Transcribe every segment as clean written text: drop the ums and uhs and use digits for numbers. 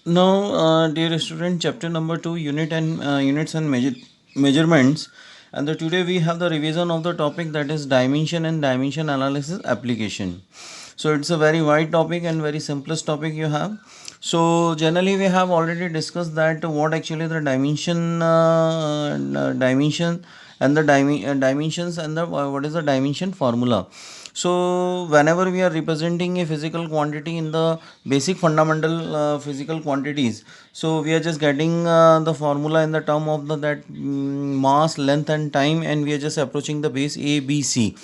Now, dear student, chapter number 2, units and measurements. And today we have the revision of the topic, that is dimension and dimension analysis application. So it's a very wide topic and very simplest topic you have. So generally we have already discussed that what actually the dimension and the dimensions and the what is the dimension formula. So whenever we are representing a physical quantity in the basic fundamental physical quantities, so we are just getting the formula in the term of the that mass, length and time, and we are just approaching the base a b c.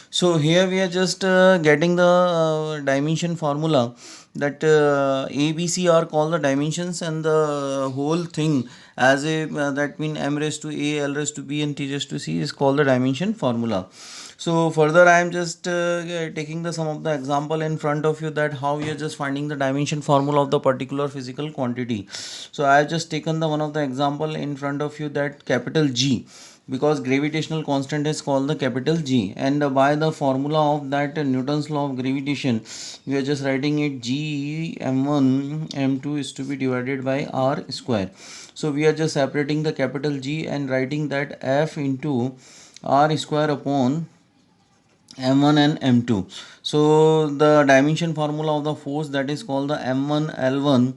So here we are just getting the dimension formula, that a b c are called the dimensions, and the whole thing as a that mean m raised to a, l raised to b and t raised to c is called the dimension formula. So further I am just taking the some of the example in front of you, that how you are just finding the dimension formula of the particular physical quantity. So I have just taken the one of the example in front of you, that capital G, because gravitational constant is called the capital G, and by the formula of that Newton's law of gravitation, we are just writing it G m1 m2 is to be divided by r square. So we are just separating the capital G and writing that F into r square upon m1 and m2. So the dimension formula of the force, that is called the m1 l1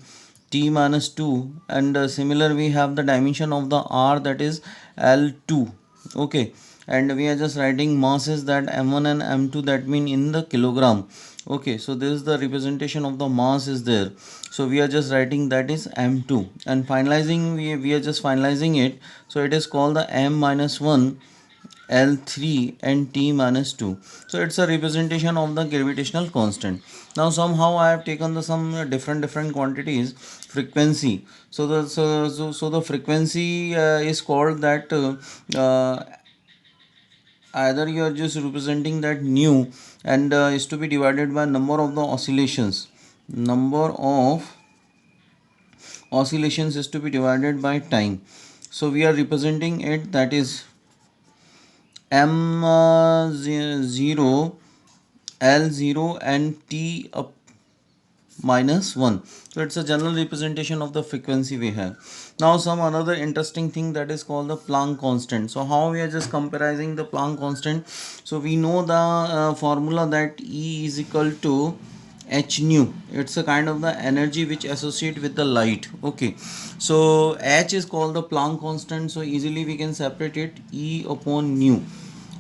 t minus 2, and similar we have the dimension of the r, that is l2. Okay, and we are just writing masses, that m1 and m2, that mean in the kilogram. Okay, so this is the representation of the mass is there. So we are just writing that is m2, and finalizing we are just finalizing it. So it is called the m minus 1 L3 and T minus 2. So it's a representation of the gravitational constant. Now somehow I have taken the some different quantities frequency. So the frequency is called that either you are just representing that nu, and is to be divided by number of the oscillations. Number of oscillations is to be divided by time. So we are representing it, that is m0 l0 and t up minus 1. So it's a general representation of the frequency we have. Now some another interesting thing, that is called the Planck constant. So how we are just comparing the Planck constant. So we know the formula, that E is equal to h nu. It's a kind of the energy which associate with the light. Okay, so h is called the Planck constant, so easily we can separate it E upon nu,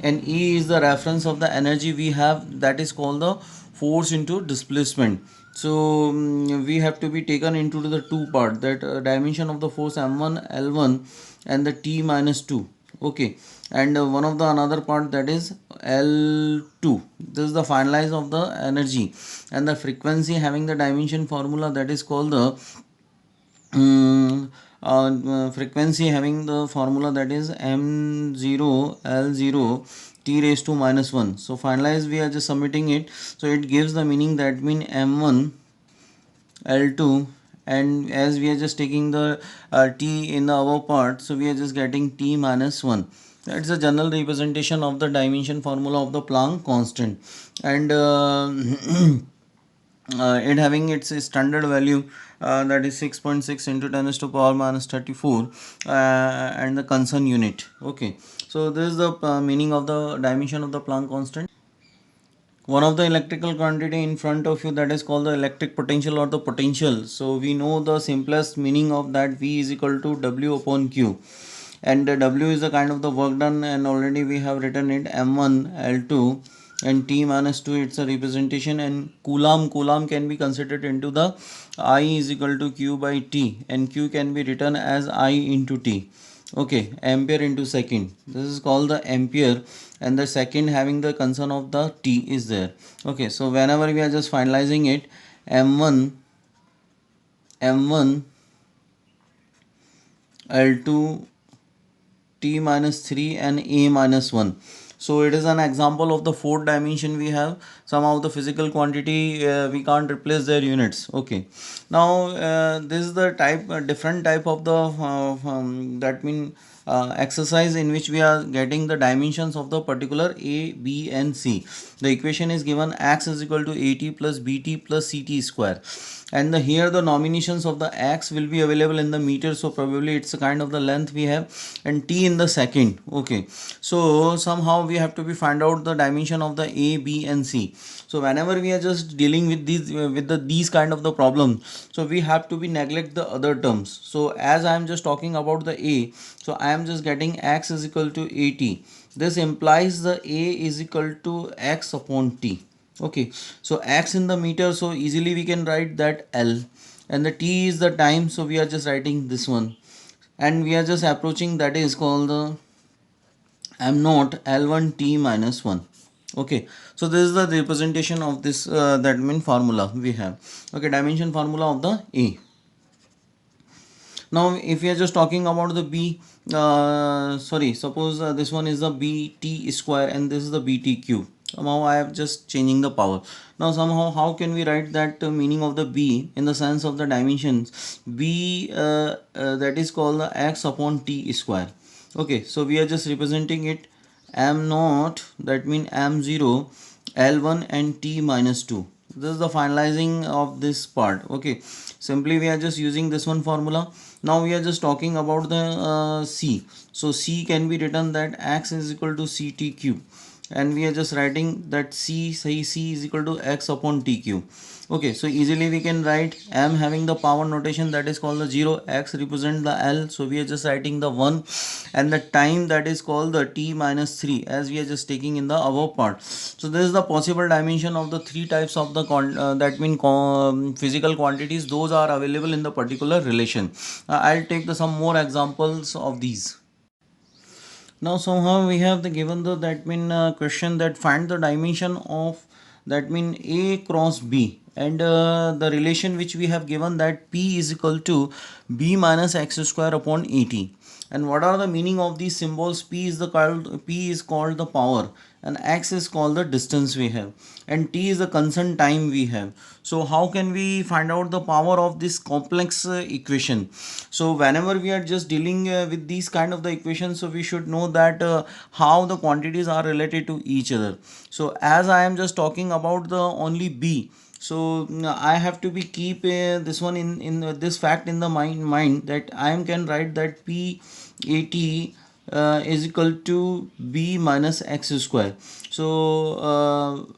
and E is the reference of the energy we have, that is called the force into displacement. So we have to be taken into the two part, that dimension of the force m1 l1 and the t minus 2. Okay, and one of the another part, that is l2. This is the finalize of the energy, and the frequency having the dimension formula, that is called the frequency having the formula, that is m0 l0 t raised to minus 1. So finalize we are just submitting it. So it gives the meaning, that mean m1 l2, and as we are just taking the t in the above part, so we are just getting t minus 1. That's a general representation of the dimension formula of the Planck constant. And it having its standard value, that is 6.6 into 10 to power minus 34, and the concern unit. Okay, so this is the meaning of the dimension of the Planck constant. One of the electrical quantity in front of you, that is called the electric potential or the potential. So we know the simplest meaning of that, V is equal to W upon Q, and W is the kind of the work done, and already we have written it m1 l2 and t minus 2, it's a representation. And coulomb can be considered into the I is equal to Q by T, and Q can be written as I into T. Okay, ampere into second, this is called the ampere, and the second having the concern of the T is there. Okay, so whenever we are just finalizing it, m1 l2 t minus 3 and a minus 1. So it is an example of the fourth dimension we have. Somehow the physical quantity we can't replace their units. Okay, now this is the type different type of the that mean exercise in which we are getting the dimensions of the particular a, b and c. The equation is given: x is equal to at plus bt plus ct square. and here the nominations of the x will be available in the meter, so probably it's a kind of the length we have, and t in the second. Okay, so somehow we have to be find out the dimension of the a, b and c. So whenever we are just dealing with these these kind of the problems, so we have to be neglect the other terms. So as I am just talking about the a, so I am just getting x is equal to at. This implies the a is equal to x upon t. Okay, so x in the meter, so easily we can write that L, and the t is the time, so we are just writing this one, and we are just approaching, that is called the m naught L1 t minus 1. Okay, so this is the representation of this that mean formula we have. Okay, dimension formula of the a. Now if we are just talking about the b, sorry, suppose this one is the bt square and this is the bt cube. Somehow I have just changing the power. Now somehow how can we write that meaning of the b in the sense of the dimensions b, that is called the x upon t square. Okay, so we are just representing it m naught, that mean m0 L1 and t minus 2. This is the finalizing of this part. Okay, simply we are just using this one formula. Now we are just talking about the c. So c can be written that x is equal to ct cube, and we are just writing that c, say c is equal to x upon t cube. Okay, so easily we can write m having the power notation, that is called the 0, x represent the L, so we are just writing the 1, and the time, that is called the t minus 3, as we are just taking in the above part. So this is the possible dimension of the three types of the that mean physical quantities, those are available in the particular relation. I'll take some more examples of these. Now somehow we have the given the that mean question that find the dimension of that mean a cross b, and the relation which we have given that p is equal to b minus x square upon at. And what are the meaning of these symbols? P is called the power, and x is called the distance we have, and t is the constant time we have. So how can we find out the power of this complex equation? So whenever we are just dealing with these kind of the equations, so we should know that how the quantities are related to each other. So as I am just talking about the only b, so I have to be keep this one in this fact in the mind that I am can write that p at is equal to b minus x square. So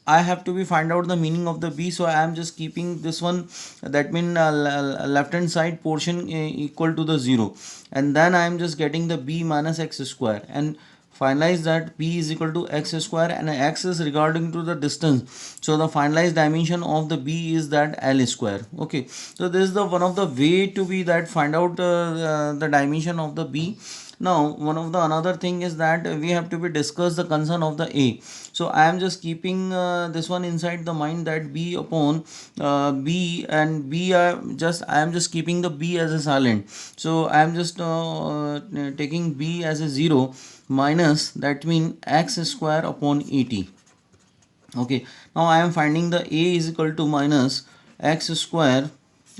I have to be find out the meaning of the b, so I am just keeping this one, that mean left hand side portion equal to the 0, and then I am just getting the b minus x square, and finalize that b is equal to x square, and x is regarding to the distance, so the finalized dimension of the b is that L square. Okay, so this is the one of the way to be that find out the dimension of the b. Now one of the another thing is that we have to be discuss the concern of the a. So I am just keeping this one inside the mind that b upon b, and b I am just keeping the b as a silent, so I am just taking b as a 0 minus, that mean x square upon at. Okay, now I am finding the a is equal to minus x square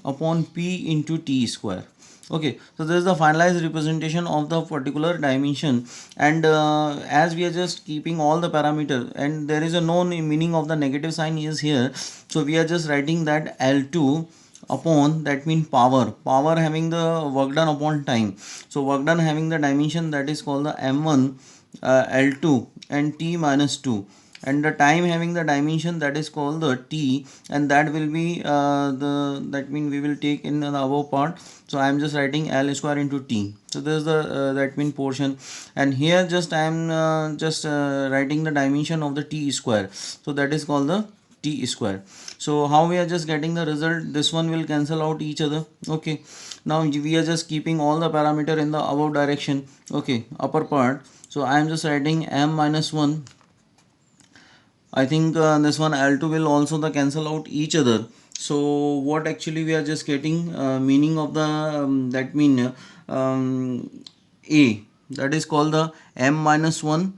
upon p into t square. Okay, so this is the finalized representation of the particular dimension, and as we are just keeping all the parameter, and there is a no meaning of the negative sign is here, so we are just writing that L2 upon, that mean power having the work done upon time, so work done having the dimension, that is called the m1 L2 and t minus 2, and the time having the dimension, that is called the t, and that will be the, that mean we will take in the above part, so I am just writing L square into t. So this is the that mean portion, and here just I am just writing the dimension of the t square, so that is called the t square. So how we are just getting the result, this one will cancel out each other. Okay, now we are just keeping all the parameter in the above direction. Okay, upper part, so I am just writing m minus 1. I think this one L2 will also the cancel out each other. So what actually we are just getting meaning of the that mean a, that is called the m minus 1,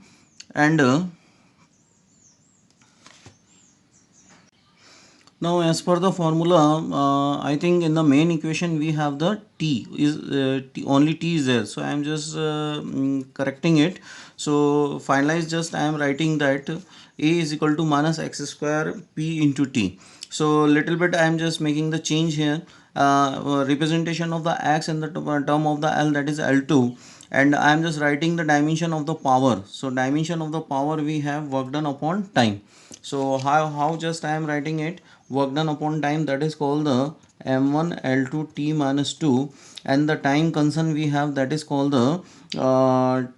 and now as per the formula, I think in the main equation we have the t is only t is there, so I am just correcting it. So finalize, just I am writing that a is equal to minus x square p into t. So little bit I am just making the change here. Representation of the x in the term of the L, that is L2, and I am just writing the dimension of the power. So dimension of the power we have work done upon time. So how just I am writing it, work done upon time, that is called the m1 L2 t minus 2, and the time constant we have, that is called the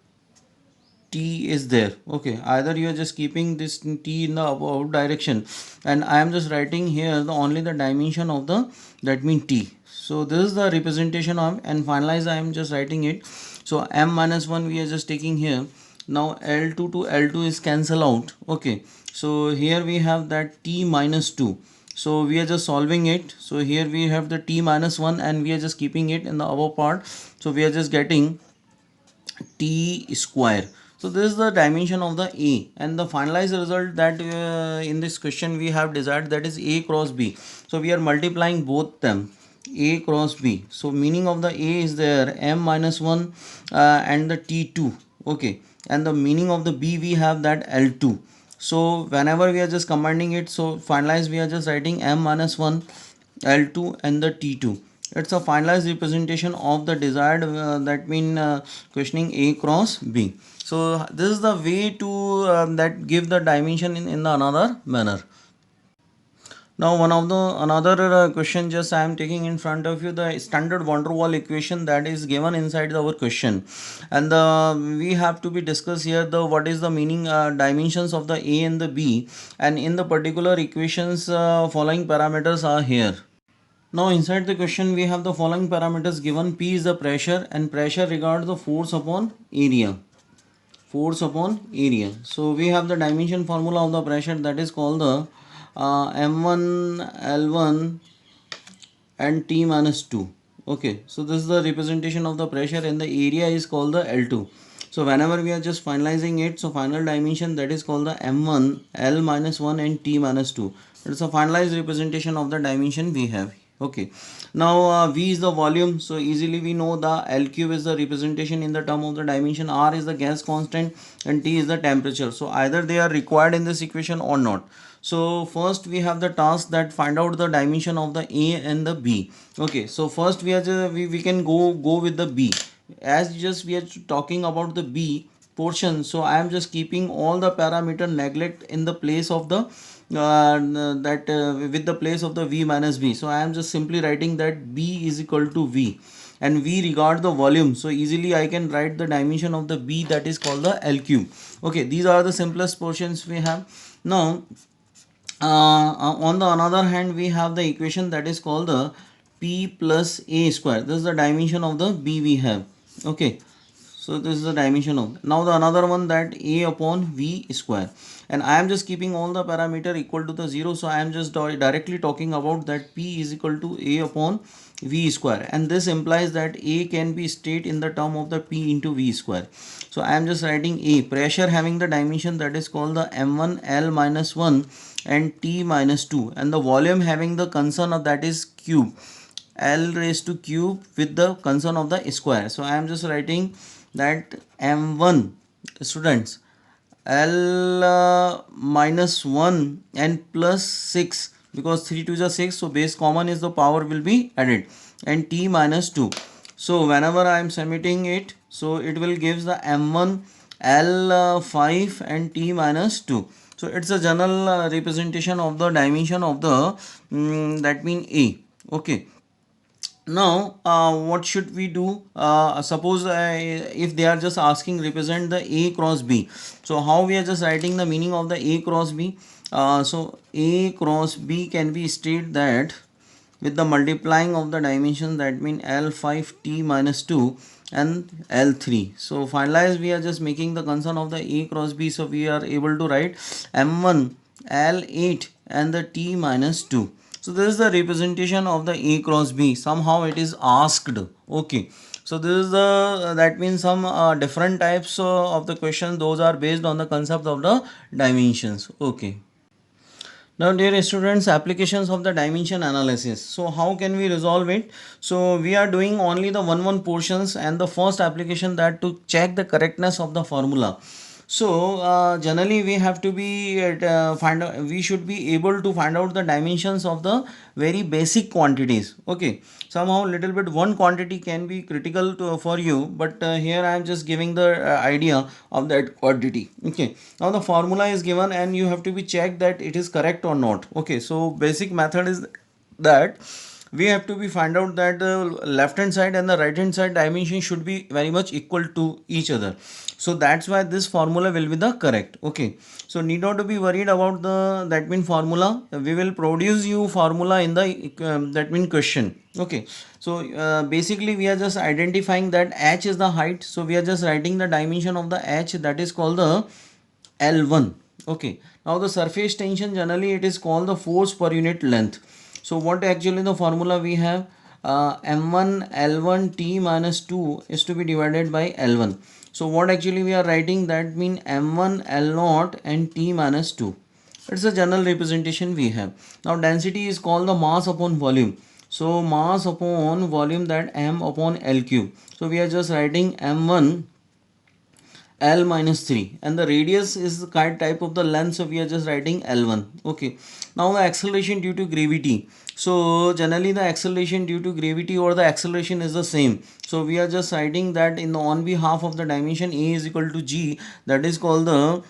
t is there. Okay, either you are just keeping this t in the above direction, and I am just writing here the only the dimension of the, that mean t. So this is the representation of, and finalize I am just writing it. So m minus 1 we are just taking here. Now L2 to L2 is cancel out. Okay, so here we have that t minus 2. So we are just solving it. So here we have the t minus 1, and we are just keeping it in the above part. So we are just getting t square. So this is the dimension of the A, and the finalized result that in this question we have desired, that is A cross B. So we are multiplying both them, A cross B. So meaning of the A is there m minus 1 and the t2. Okay, and the meaning of the B we have that L2. So whenever we are just combining it, so finalize we are just writing m minus 1 L2 and the T2. It's a finalized representation of the desired, that mean questioning A cross B. So this is the way to that give the dimension in the another manner. Now one of the another question just I am taking in front of you, the standard van der Waals equation that is given inside our question, and we have to be discuss here the what is the meaning dimensions of the A and the B, and in the particular equations following parameters are here. Now inside the question we have the following parameters given. P is the pressure, and pressure regards the force upon area. Force upon area. So we have the dimension formula of the pressure, that is called the M1 L1 and T minus 2. Okay, so this is the representation of the pressure, and the area is called the L2. So whenever we are just finalizing it, so final dimension that is called the M1 L minus 1 and T minus 2. It's a finalized representation of the dimension we have. Okay, now V is the volume. So easily we know the L cube is the representation in the term of the dimension. R is the gas constant, and T is the temperature. So either they are required in this equation or not. So first we have the task that find out the dimension of the A and the B. Okay, so first we are just, we can go with the B. As just we are talking about the B portion, so I am just keeping all the parameter neglect in the place of the with the place of the V minus B. So I am just simply writing that B is equal to V, and V regard the volume. So easily I can write the dimension of the B, that is called the L cube. Okay, these are the simplest portions we have. Now on the another hand we have the equation that is called the P plus A square. This is the dimension of the B we have. Okay, so this is the dimension of, now the another one that A upon V square, and I am just keeping all the parameter equal to the 0. So I am just directly talking about that P is equal to A upon V square, and this implies that A can be state in the term of the P into V square. So I am just writing A, pressure having the dimension that is called the M1 L minus 1 and T minus 2, and the volume having the concern of that is cube, L raised to cube with the concern of the square. So I am just writing that M1, students, L minus 1 and plus 6, because 3 to the 6, so base common is the power will be added, and T minus 2. So whenever I am submitting it, so it will gives the M1 L 5 and T minus 2. So it's a general representation of the dimension of the that mean A. Okay, now what should we do? Suppose if they are just asking represent the A cross B, so how we are just writing the meaning of the A cross B? So A cross B can be stated that with the multiplying of the dimensions, that mean L5 T minus 2 and L3. So finalize we are just making the concern of the A cross B, so we are able to write M1 L8 and the T minus 2. So this is the representation of the A cross B. Somehow it is asked. Okay, so this is the that means some different types of the questions, those are based on the concept of the dimensions. Okay, now dear students, applications of the dimension analysis. So how can we resolve it? So we are doing only the one portions, and the first application that to check the correctness of the formula. So generally we have to be find out, we should be able to find out the dimensions of the very basic quantities. Okay, somehow little bit one quantity can be critical for you, but here I am just giving the idea of that quantity. Okay, now the formula is given and you have to be checked that it is correct or not. Okay, so basic method is that we have to be find out that the left hand side and the right hand side dimension should be very much equal to each other. So that's why this formula will be the correct. Okay, so need not to be worried about the that mean formula. We will produce you formula in the that mean question. Okay, so basically we are just identifying that h is the height, so we are just writing the dimension of the h, that is called the L1. Okay, now the surface tension generally it is called the force per unit length. So what actually the formula we have, m1 l1 t minus 2 is to be divided by l1. So what actually we are writing, that mean m1 l0 and t minus 2. It's a general representation we have. Now density is called the mass upon volume. So mass upon volume, that m upon l cube. So we are just writing m1 L minus 3, and the radius is the kind type of the length, so we are just writing L1. Okay, now the acceleration due to gravity. So generally the acceleration due to gravity or the acceleration is the same, so we are just writing that in the on behalf of the dimension a is equal to g, that is called the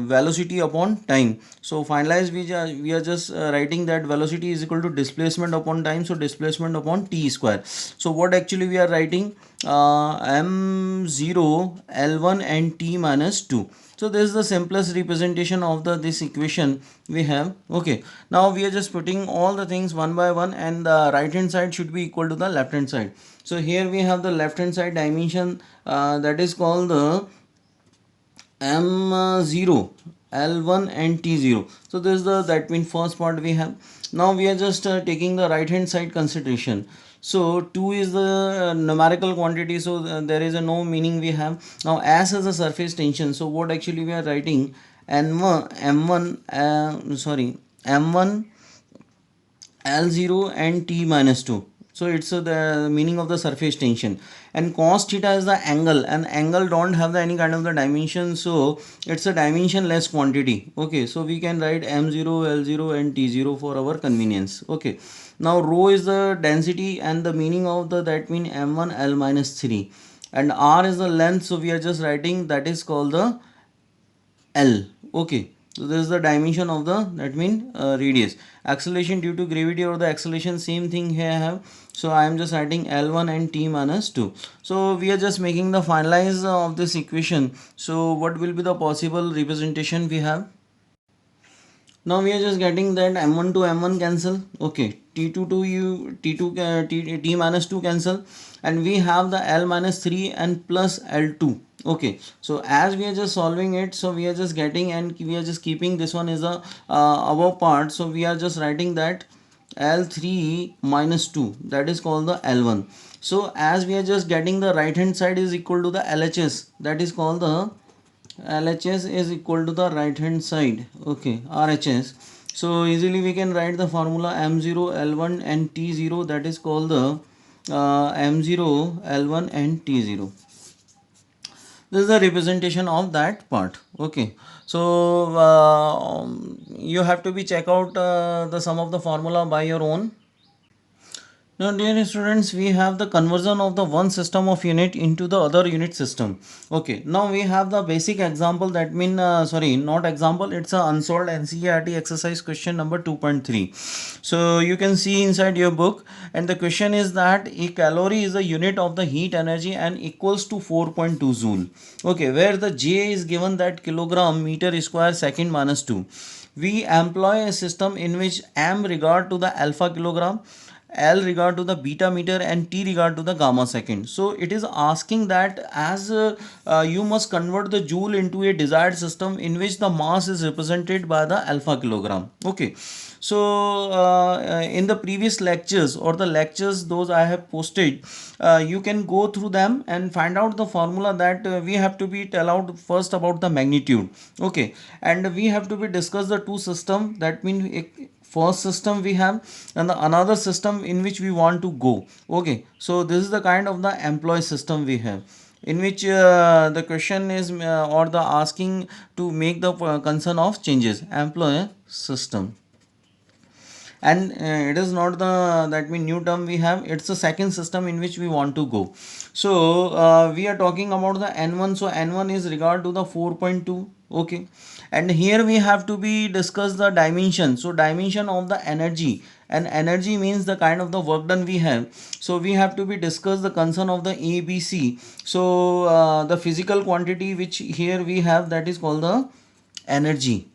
velocity upon time. So finalize we are just writing that velocity is equal to displacement upon time, so displacement upon t square. So what actually we are writing, m0 l1 and t minus 2. So this is the simplest representation of the this equation we have. Okay, now we are just putting all the things one by one, and the right hand side should be equal to the left hand side. So here we have the left hand side dimension, that is called the m0 l1 and t0. So this is the that means first part we have. Now we are just taking the right hand side consideration. So 2 is the numerical quantity, so there is a no meaning we have. Now as is a surface tension, so what actually we are writing, n1 m1 sorry m1 L0 and T minus 2. So it's the meaning of the surface tension, and cos theta is the angle, and angle don't have the any kind of the dimension, so it's a dimensionless quantity. Okay, so we can write m0 l0 and t0 for our convenience. Okay, now rho is the density, and the meaning of the that mean m1 l minus 3, and r is the length, so we are just writing that is called the L. Okay, so this is the dimension of the that mean radius. Acceleration due to gravity or the acceleration, same thing here I have. So I am just writing L1 and t minus 2. So we are just making the finalize of this equation. So what will be the possible representation we have? Now we are just getting that m1 to m1 cancel. Okay, t2 to u t2 t minus 2 cancel, and we have the l minus 3 and plus l2. Okay, so as we are just solving it, so we are just getting, and we are just keeping this one is a above part, so we are just writing that l3 minus 2, that is called the l1. So as we are just getting the right hand side is equal to the LHS, that is called the LHS is equal to the right hand side. Okay, RHS. So easily we can write the formula m0 l1 and t0, that is called the m0 l1 and t0. This is the representation of that part. Okay, so you have to be check out the sum of the formula by your own. Now, dear students, we have the conversion of the one system of unit into the other unit system. Okay, now we have the basic example, that mean sorry, not example, it's a unsolved NCERT exercise question number 2.3. So you can see inside your book, and the question is that a calorie is a unit of the heat energy and equals to 4.2 joule. Okay, where the J is given that kilogram meter square second minus 2. We employ a system in which m regard to the alpha kilogram, L regard to the beta meter, and T regard to the gamma second. So it is asking that as you must convert the joule into a desired system in which the mass is represented by the alpha kilogram. Okay, so in the previous lectures or the lectures those I have posted, you can go through them and find out the formula that we have to be tell out first about the magnitude. Okay, and we have to be discuss the two system, that means first system we have and the another system in which we want to go. Okay, so this is the kind of the employee system we have. in which the question is or the asking to make the concern of changes employer system. And it is not the that mean new term we have, it's the second system in which we want to go. So we are talking about the n1, so n1 is regard to the 4.2. Okay, and here we have to be discuss the dimension. So dimension of the energy, and energy means the kind of the work done we have. So we have to be discuss the concern of the ABC. So the physical quantity which here we have, that is called the energy.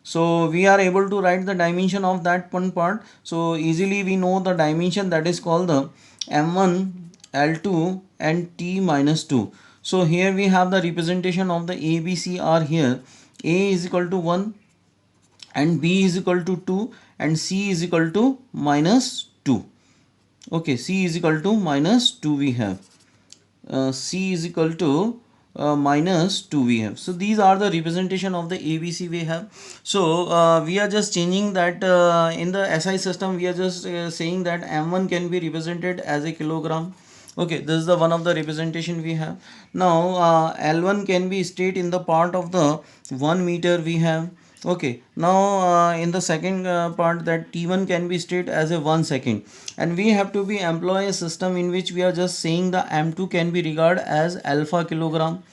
So we are able to write the dimension of that one part. So easily we know the dimension, that is called the m1, l2 and t minus 2. So here we have the representation of the a, b, c are here. A is equal to 1 and b is equal to 2 and c is equal to minus 2. Okay, c is equal to minus 2 we have. C is equal to minus 2 we have. So these are the representation of the ABC we have. So we are just changing that in the SI system. We are just saying that M1 can be represented as a kilogram. Okay, this is the one of the representation we have. Now L1 can be stated in the part of the 1 meter we have. Okay, now in the second part, that t1 can be stated as a 1 second, and we have to be employ a system in which we are just saying the m2 can be regarded as alpha kilogram.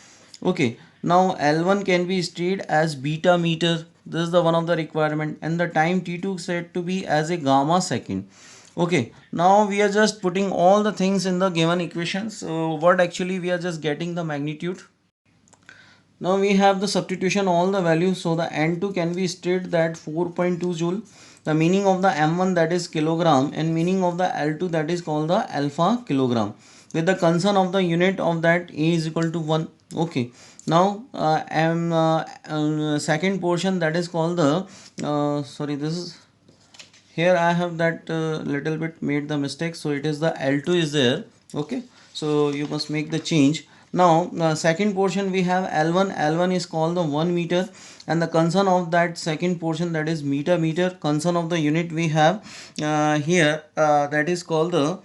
Okay, now L1 can be stated as beta meter. This is the one of the requirement, and the time t2 said to be as a gamma second. Okay, now we are just putting all the things in the given equation. So what actually we are just getting the magnitude. Now we have the substitution all the values. So the N2 can be stated that 4.2 joule. The meaning of the M1, that is kilogram, and meaning of the L2, that is called the alpha kilogram. With the concern of the unit of that A is equal to 1. Okay. Now second portion, that is called the sorry, this is here I have that little bit made the mistake. So it is the L2 is there. Okay, so you must make the change. Now second portion we have L1. L1 is called the 1 meter, and the concern of that second portion, that is meter. Concern of the unit we have here, that is called the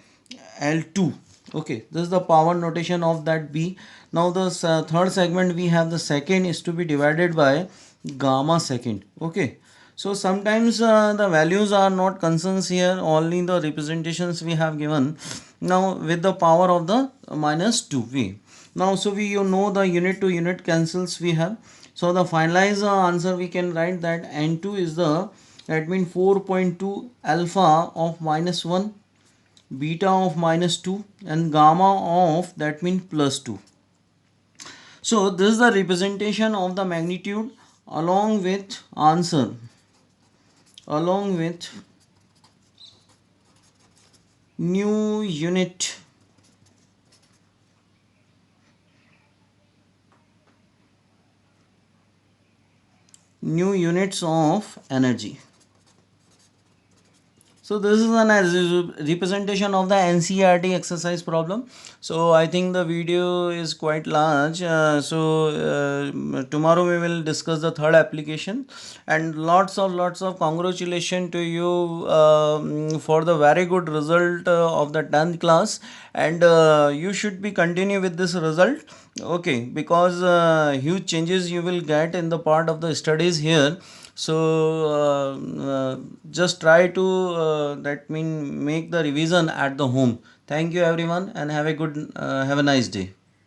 L2. Okay, this is the power notation of that B. Now the third segment we have, the second is to be divided by gamma second. Okay, so sometimes the values are not concerns here, only the representations we have given. Now with the power of the minus 2v. Now so we you know the unit to unit cancels we have. So the finalized answer we can write that n2 is the, that means 4.2 alpha of minus 1, beta of minus 2, and gamma of, that means plus 2. So this is the representation of the magnitude along with answer, along with new unit, new units of energy. So this is an representation of the NCERT exercise problem. So I think the video is quite large. Tomorrow we will discuss the third application, and lots of congratulations to you for the very good result of the 10th class, and you should be continue with this result. Okay, because huge changes you will get in the part of the studies here. So just try to that mean make the revision at the home. Thank you everyone, and have a nice day.